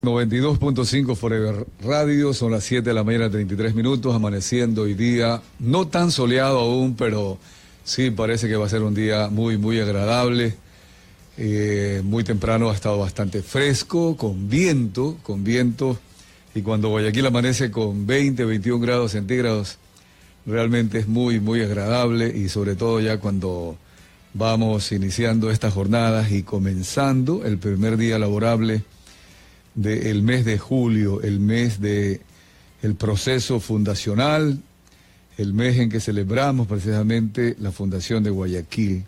92.5 Forever Radio, son las 7 de la mañana, 33 minutos, amaneciendo hoy día, no tan soleado aún, pero sí parece que va a ser un día muy agradable. Muy temprano ha estado bastante fresco, con viento, y cuando Guayaquil amanece con 20, 21 grados centígrados, realmente es muy agradable, y sobre todo ya cuando vamos iniciando estas jornadas y comenzando el primer día laborable del mes de julio, el mes del proceso fundacional, el mes en que celebramos precisamente la fundación de Guayaquil.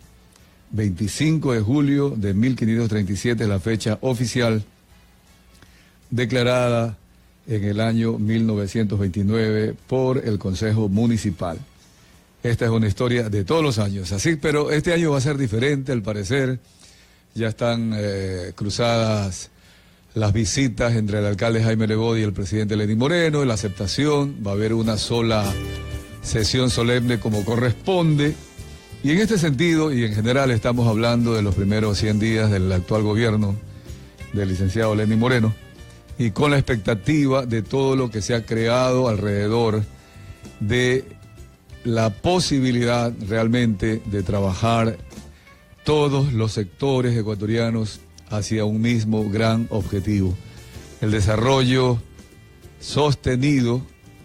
25 de julio de 1537 es la fecha oficial declarada en el año 1929 por el Consejo Municipal. Esta es una historia de todos los años, así, pero este año va a ser diferente al parecer. Ya están cruzadas las visitas entre el alcalde Jaime Lebod y el presidente Lenín Moreno, la aceptación, va a haber una sola sesión solemne como corresponde, y en este sentido, y en general estamos hablando de los primeros 100 días del actual gobierno del licenciado Lenín Moreno, y con la expectativa de todo lo que se ha creado alrededor de la posibilidad realmente de trabajar todos los sectores ecuatorianos hacia un mismo gran objetivo: el desarrollo sostenido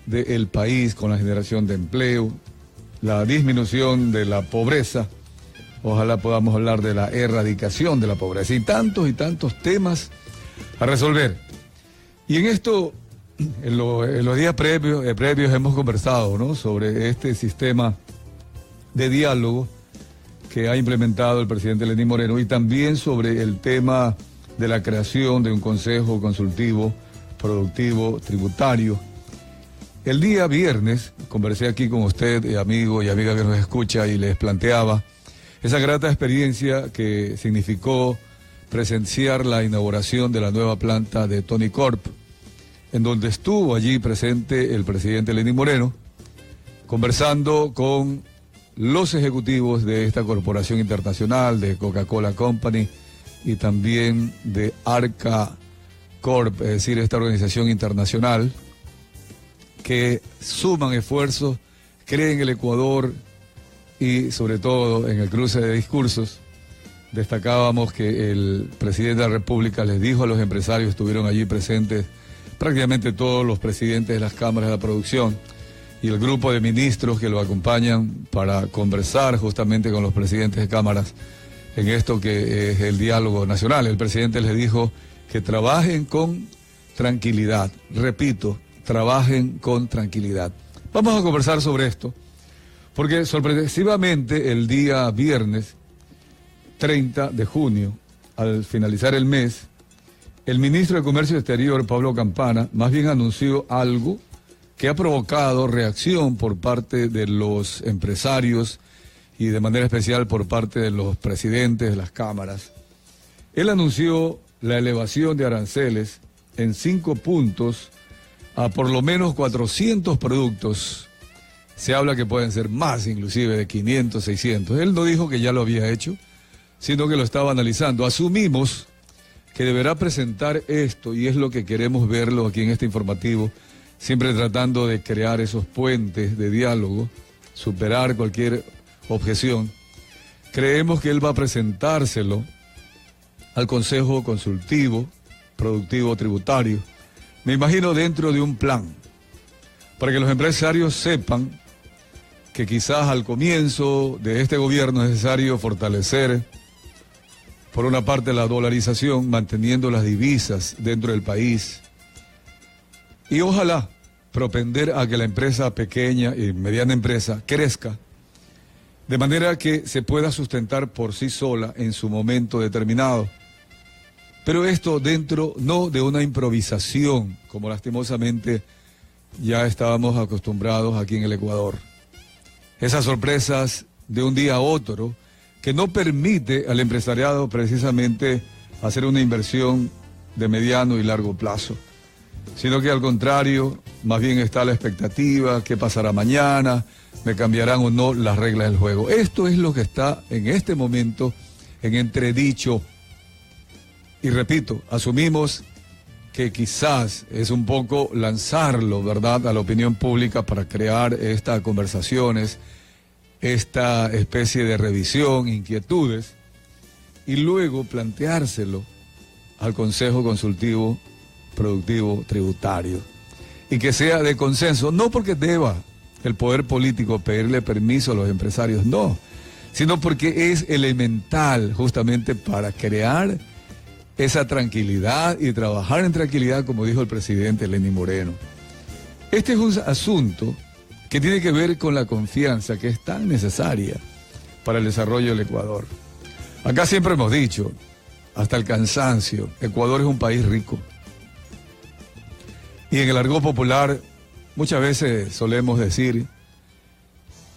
del país con la generación de empleo, la disminución de la pobreza, ojalá podamos hablar de la erradicación de la pobreza y tantos temas a resolver. Y en esto, en los días previos hemos conversado, ¿no?, sobre este sistema de diálogo que ha implementado el presidente Lenín Moreno, y también sobre el tema de la creación de un consejo consultivo productivo tributario. El día viernes conversé aquí con usted, amigo y amiga que nos escucha, y les planteaba esa grata experiencia que significó presenciar la inauguración de la nueva planta de Tonicorp, en donde estuvo allí presente el presidente Lenín Moreno, conversando con los ejecutivos de esta corporación internacional, de Coca-Cola Company y también de Arca Corp, es decir, esta organización internacional que suman esfuerzos, creen en el Ecuador, y sobre todo en el cruce de discursos destacábamos que el presidente de la República les dijo a los empresarios, estuvieron allí presentes prácticamente todos los presidentes de las cámaras de la producción y el grupo de ministros que lo acompañan para conversar justamente con los presidentes de cámaras en esto que es el diálogo nacional. El presidente les dijo que trabajen con tranquilidad. Repito, trabajen con tranquilidad. Vamos a conversar sobre esto, porque sorpresivamente el día viernes 30 de junio, al finalizar el mes, el ministro de Comercio Exterior, Pablo Campana, más bien anunció algo que ha provocado reacción por parte de los empresarios y de manera especial por parte de los presidentes de las cámaras. Él anunció la elevación de aranceles en 5 puntos a por lo menos 400 productos. Se habla que pueden ser más, inclusive de 500, 600. Él no dijo que ya lo había hecho, sino que lo estaba analizando. Asumimos que deberá presentar esto, y es lo que queremos verlo aquí en este informativo, siempre tratando de crear esos puentes de diálogo, superar cualquier objeción. Creemos que él va a presentárselo al Consejo Consultivo Productivo Tributario, me imagino dentro de un plan, para que los empresarios sepan que quizás al comienzo de este gobierno es necesario fortalecer, por una parte, la dolarización, manteniendo las divisas dentro del país, y ojalá propender a que la empresa pequeña y mediana empresa crezca, de manera que se pueda sustentar por sí sola en su momento determinado. Pero esto dentro no de una improvisación, como lastimosamente ya estábamos acostumbrados aquí en el Ecuador. Esas sorpresas de un día a otro que no permite al empresariado precisamente hacer una inversión de mediano y largo plazo, sino que al contrario, más bien está la expectativa, qué pasará mañana, me cambiarán o no las reglas del juego. Esto es lo que está en este momento en entredicho. Y repito, asumimos que quizás es un poco lanzarlo, ¿verdad?, a la opinión pública para crear estas conversaciones, esta especie de revisión, inquietudes, y luego planteárselo al Consejo Consultivo Productivo Tributario, y que sea de consenso, no porque deba el poder político pedirle permiso a los empresarios, no, sino porque es elemental justamente para crear esa tranquilidad y trabajar en tranquilidad, como dijo el presidente Lenín Moreno. Este es un asunto que tiene que ver con la confianza que es tan necesaria para el desarrollo del Ecuador. Acá siempre hemos dicho, hasta el cansancio, Ecuador es un país rico. Y en el argot popular muchas veces solemos decir,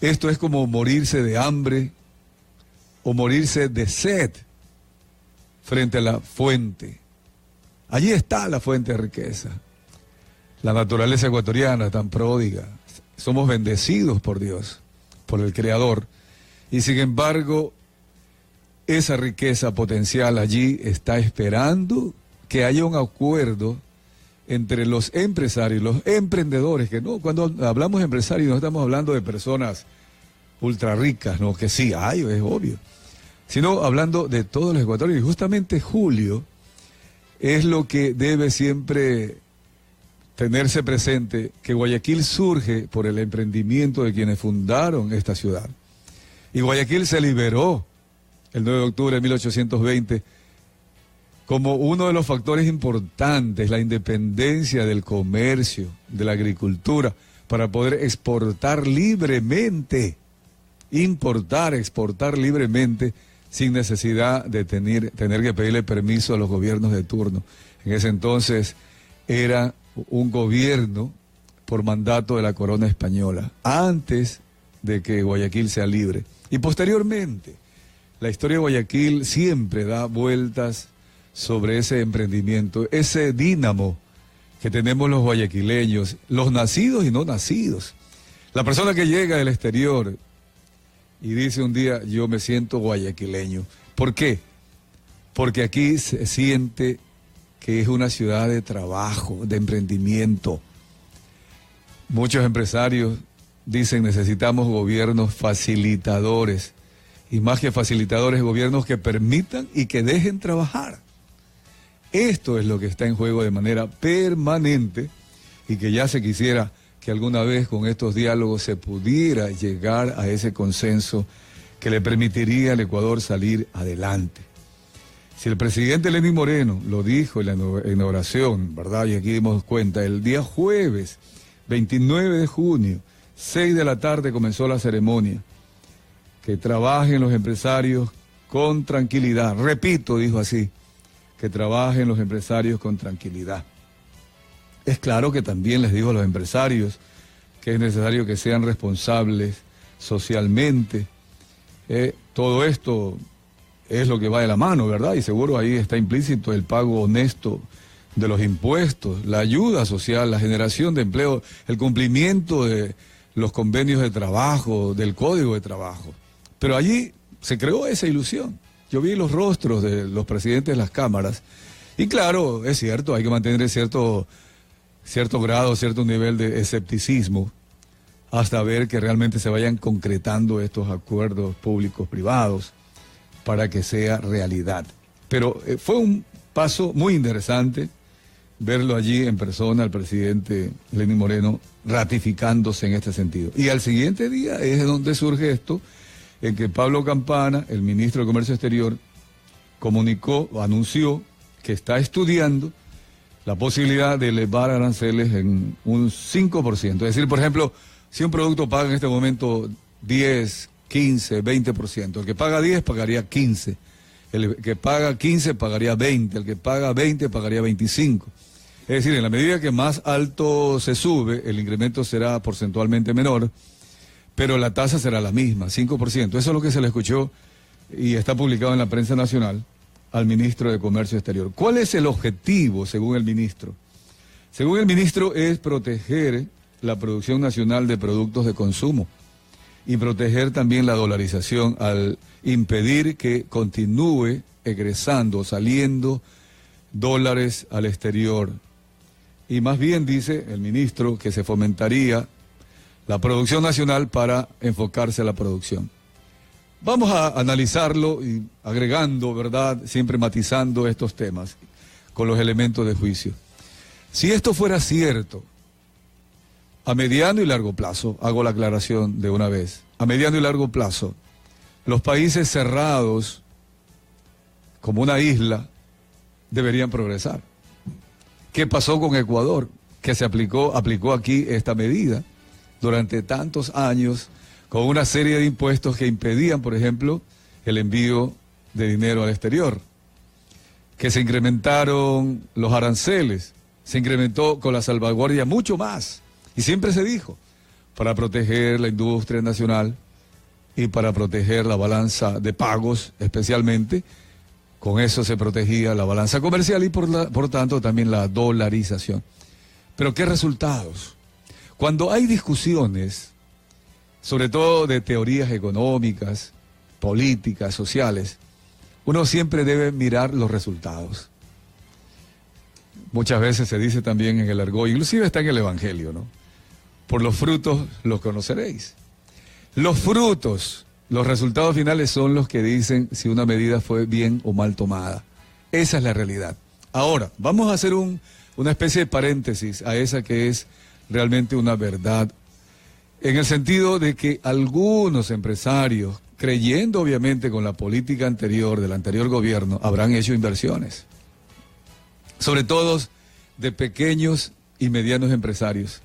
esto es como morirse de hambre o morirse de sed frente a la fuente. Allí está la fuente de riqueza. La naturaleza ecuatoriana es tan pródiga. Somos bendecidos por Dios, por el Creador. Y sin embargo, esa riqueza potencial allí está esperando que haya un acuerdo entre los empresarios, los emprendedores, que no, cuando hablamos de empresarios no estamos hablando de personas ultra ricas, no, que sí hay, es obvio, sino hablando de todos los ecuatorianos. Y justamente Julio es lo que debe siempre tenerse presente, que Guayaquil surge por el emprendimiento de quienes fundaron esta ciudad. Y Guayaquil se liberó el 9 de octubre de 1820 como uno de los factores importantes, la independencia del comercio, de la agricultura, para poder exportar libremente, importar, exportar libremente, sin necesidad de tener que pedirle permiso a los gobiernos de turno. En ese entonces era un gobierno por mandato de la corona española, antes de que Guayaquil sea libre. Y posteriormente, la historia de Guayaquil siempre da vueltas sobre ese emprendimiento, ese dínamo que tenemos los guayaquileños, los nacidos y no nacidos. La persona que llega del exterior y dice un día, yo me siento guayaquileño. ¿Por qué? Porque aquí se siente que es una ciudad de trabajo, de emprendimiento. Muchos empresarios dicen, necesitamos gobiernos facilitadores, y más que facilitadores, gobiernos que permitan y que dejen trabajar. Esto es lo que está en juego de manera permanente, y que ya se quisiera que alguna vez con estos diálogos se pudiera llegar a ese consenso que le permitiría al Ecuador salir adelante. Si el presidente Lenín Moreno lo dijo en la inauguración, ¿verdad? Y aquí dimos cuenta, el día jueves 29 de junio, 6 de la tarde comenzó la ceremonia. Que trabajen los empresarios con tranquilidad. Repito, dijo así, que trabajen los empresarios con tranquilidad. Es claro que también les digo a los empresarios que es necesario que sean responsables socialmente. Todo esto es lo que va de la mano, ¿verdad? Y seguro ahí está implícito el pago honesto de los impuestos, la ayuda social, la generación de empleo, el cumplimiento de los convenios de trabajo, del código de trabajo. Pero allí se creó esa ilusión. Yo vi los rostros de los presidentes de las cámaras y claro, es cierto, hay que mantener cierto grado, cierto nivel de escepticismo hasta ver que realmente se vayan concretando estos acuerdos públicos-privados para que sea realidad. Pero fue un paso muy interesante verlo allí en persona, al presidente Lenín Moreno, ratificándose en este sentido. Y al siguiente día es donde surge esto, en que Pablo Campana, el ministro de Comercio Exterior, anunció que está estudiando la posibilidad de elevar aranceles en un 5%. Es decir, por ejemplo, si un producto paga en este momento 10, 15, 20%, el que paga 10 pagaría 15, el que paga 15 pagaría 20, el que paga 20 pagaría 25. Es decir, en la medida que más alto se sube, el incremento será porcentualmente menor, pero la tasa será la misma, 5%. Eso es lo que se le escuchó y está publicado en la prensa nacional al ministro de Comercio Exterior. ¿Cuál es el objetivo, según el ministro? Según el ministro, es proteger la producción nacional de productos de consumo y proteger también la dolarización al impedir que continúe egresando, saliendo dólares al exterior. y más bien dice el ministro que se fomentaría la producción nacional para enfocarse a la producción. Vamos a analizarlo y agregando, ¿verdad?, siempre matizando estos temas con los elementos de juicio. Si esto fuera cierto, a mediano y largo plazo, hago la aclaración de una vez, a mediano y largo plazo, los países cerrados, como una isla, deberían progresar. ¿Qué pasó con Ecuador? Que se aplicó aquí esta medida durante tantos años, con una serie de impuestos que impedían, por ejemplo, el envío de dinero al exterior. Que se incrementaron los aranceles, se incrementó con la salvaguardia mucho más. Y siempre se dijo, para proteger la industria nacional y para proteger la balanza de pagos especialmente, con eso se protegía la balanza comercial y por tanto también la dolarización. Pero ¿qué resultados? Cuando hay discusiones, sobre todo de teorías económicas, políticas, sociales, uno siempre debe mirar los resultados. Muchas veces se dice también en el argot, inclusive está en el Evangelio, ¿no? Por los frutos los conoceréis. Los frutos, los resultados finales son los que dicen si una medida fue bien o mal tomada. Esa es la realidad. Ahora, vamos a hacer una especie de paréntesis a esa que es realmente una verdad, en el sentido de que algunos empresarios, creyendo obviamente con la política anterior, del anterior gobierno, habrán hecho inversiones, sobre todo de pequeños y medianos empresarios,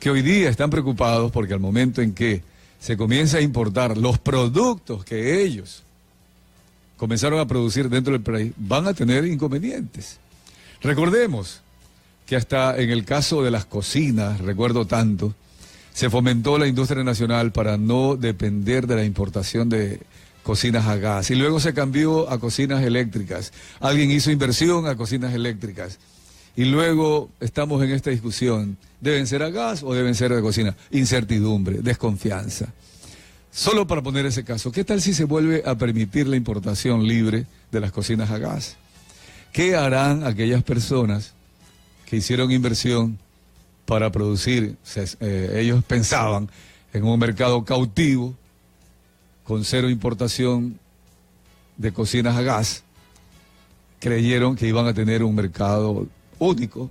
que hoy día están preocupados porque al momento en que se comienza a importar los productos que ellos comenzaron a producir dentro del país, van a tener inconvenientes. Recordemos que hasta en el caso de las cocinas, recuerdo tanto, se fomentó la industria nacional para no depender de la importación de cocinas a gas. Y luego se cambió a cocinas eléctricas. Alguien hizo inversión a cocinas eléctricas. Y luego estamos en esta discusión. ¿Deben ser a gas o deben ser de cocina? Incertidumbre, desconfianza. Solo para poner ese caso, ¿qué tal si se vuelve a permitir la importación libre de las cocinas a gas? ¿Qué harán aquellas personas que hicieron inversión para producir? Ellos pensaban en un mercado cautivo, con cero importación de cocinas a gas, creyeron que iban a tener un mercado único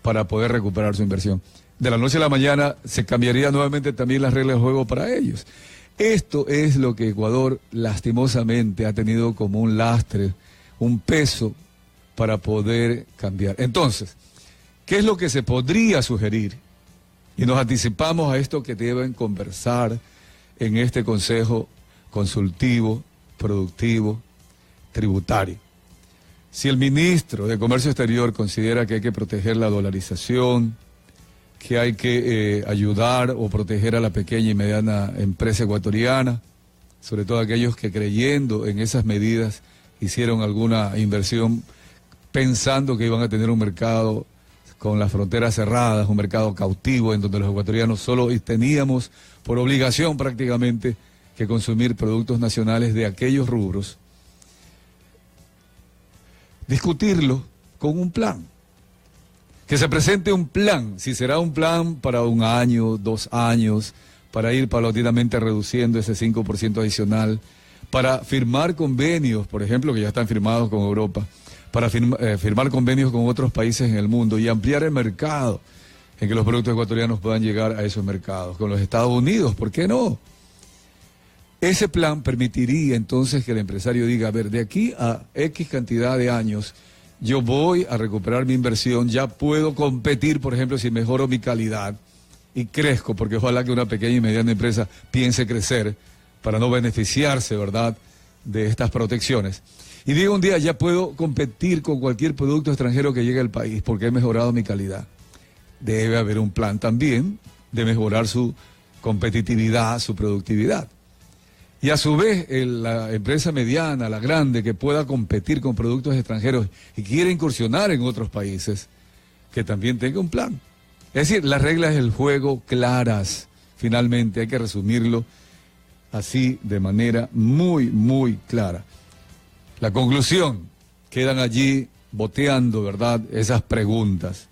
para poder recuperar su inversión. De la noche a la mañana se cambiaría nuevamente también las reglas del juego para ellos. Esto es lo que Ecuador lastimosamente ha tenido como un lastre, un peso para poder cambiar. Entonces, ¿qué es lo que se podría sugerir? Y nos anticipamos a esto que deben conversar en este Consejo Consultivo, Productivo, Tributario. Si el ministro de Comercio Exterior considera que hay que proteger la dolarización, que hay que ayudar o proteger a la pequeña y mediana empresa ecuatoriana, sobre todo aquellos que creyendo en esas medidas hicieron alguna inversión pensando que iban a tener un mercado con las fronteras cerradas, un mercado cautivo en donde los ecuatorianos solo teníamos por obligación prácticamente que consumir productos nacionales de aquellos rubros, discutirlo con un plan. Que se presente un plan, si será un plan para 1 año, 2 años, para ir paulatinamente reduciendo ese 5% adicional, para firmar convenios, por ejemplo, que ya están firmados con Europa, para firmar convenios con otros países en el mundo y ampliar el mercado en que los productos ecuatorianos puedan llegar a esos mercados, con los Estados Unidos, ¿por qué no? Ese plan permitiría entonces que el empresario diga, a ver, de aquí a X cantidad de años, yo voy a recuperar mi inversión, ya puedo competir, por ejemplo, si mejoro mi calidad y crezco, porque ojalá que una pequeña y mediana empresa piense crecer para no beneficiarse, ¿verdad?, de estas protecciones. Y diga un día, ya puedo competir con cualquier producto extranjero que llegue al país porque he mejorado mi calidad. Debe haber un plan también de mejorar su competitividad, su productividad. Y a su vez, la empresa mediana, la grande, que pueda competir con productos extranjeros y quiere incursionar en otros países, que también tenga un plan. Es decir, las reglas del juego claras, finalmente, hay que resumirlo así de manera muy, muy clara. La conclusión, quedan allí boteando, ¿verdad?, esas preguntas.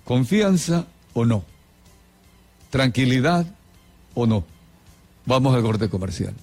¿Confianza o no? ¿Tranquilidad o no? Vamos al corte comercial.